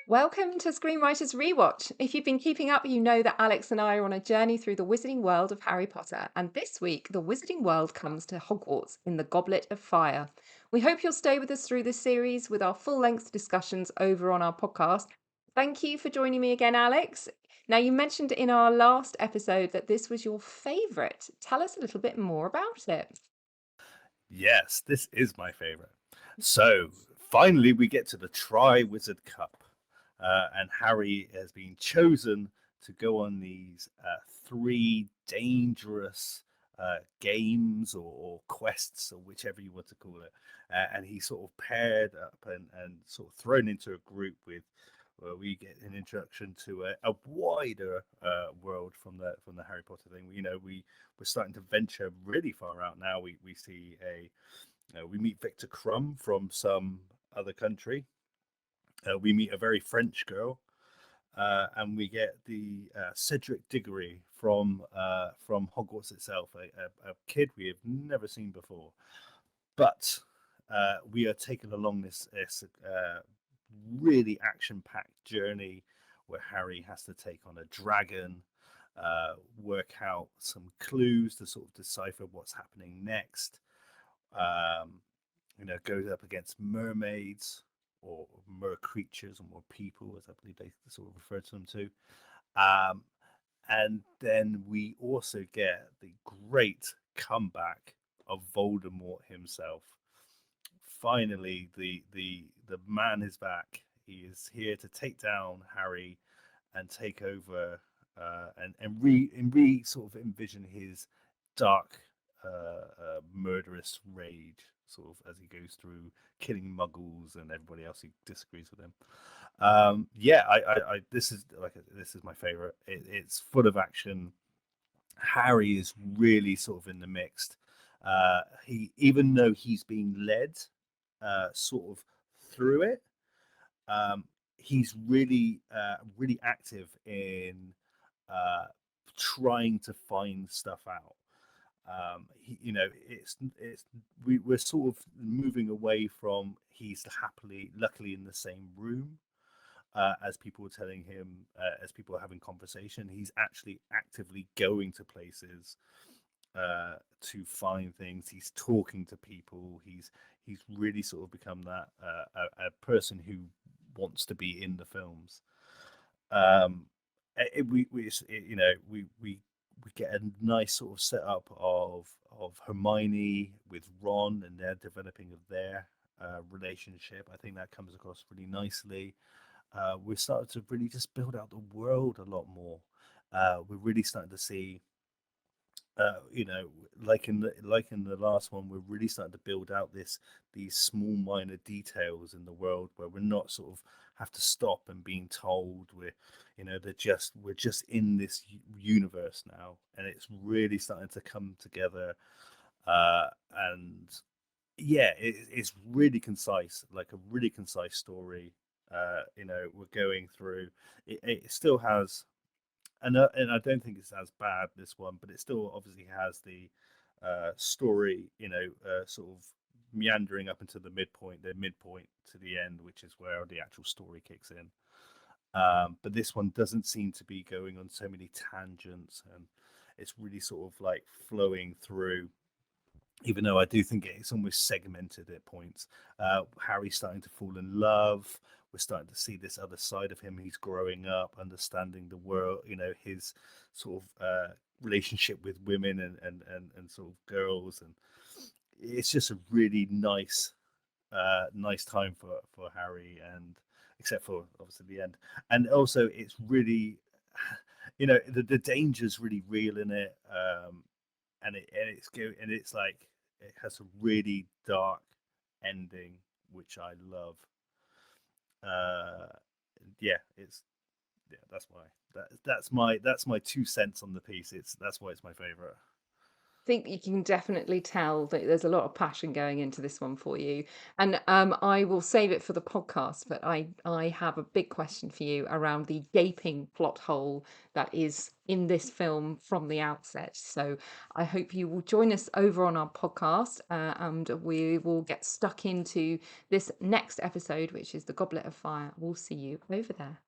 Welcome to Screenwriters Rewatch. If you've been keeping up, you know that Alex and I are on a journey through the wizarding world of Harry Potter. And this week, the wizarding world comes to Hogwarts in the Goblet of Fire. We hope you'll stay with us through this series with our full length discussions over on our podcast. Thank you for joining me again, Alex. Now, you mentioned in our last episode that this was your favourite. Tell us a little bit more about it. Yes, this is my favorite. So finally, we get to the Tri-Wizard Cup, and Harry has been chosen to go on these three dangerous games or quests, or whichever you want to call it. And he's sort of paired up and sort of thrown into a group with. Where we get an introduction to a wider world from the Harry Potter thing. We're starting to venture really far out now. We see we meet Victor Crumb from some other country. We meet a very French girl, and we get the Cedric Diggory from Hogwarts itself, a kid we have never seen before. But we are taken along this really action-packed journey where Harry has to take on a dragon, work out some clues to sort of decipher what's happening next. Goes up against mermaids or mer creatures or more people, as I believe they sort of refer to them to. And then we also get the great comeback of Voldemort himself. Finally, the man is back. He is here to take down Harry and take over, and sort of envision his dark, murderous rage, sort of as he goes through killing Muggles and everybody else who disagrees with him. This is my favorite. It's full of action. Harry is really sort of in the mix. He, even though he's being led sort of through it, he's really active in trying to find stuff out. We're sort of moving away from he's luckily in the same room as people are telling him, as people are having conversation. He's actually actively going to places to find things. He's talking to people. He's really sort of become that a person who wants to be in the films. We get a nice sort of setup of Hermione with Ron, and their developing of their relationship. I think that comes across really nicely. We're starting to really just build out the world a lot more. We're really starting to see, like in the last one, we're really starting to build out these small minor details in the world where we're not sort of have to stop and being told we're just in this universe now, and it's really starting to come together. And yeah, it's really concise, like a really concise story. We're going through. It still has, and I don't think it's as bad, this one, but it still obviously has the story, sort of meandering up into the midpoint to the end, which is where the actual story kicks in. But this one doesn't seem to be going on so many tangents, and it's really sort of like flowing through. Even though I do think it's almost segmented at points. Harry's starting to fall in love. We're starting to see this other side of him. He's growing up, understanding the world, his sort of relationship with women and sort of girls. And it's just a really nice time for Harry, and except for obviously the end. And also it's really, the danger's really real in it. It's like it has a really dark ending, which I love. Uh, yeah, it's yeah. That's my 2 cents on the piece. That's why it's my favorite. think you can definitely tell that there's a lot of passion going into this one for you. And I will save it for the podcast, but I have a big question for you around the gaping plot hole that is in this film from the outset. So I hope you will join us over on our podcast, and we will get stuck into this next episode, which is the Goblet of Fire. We'll see you over there.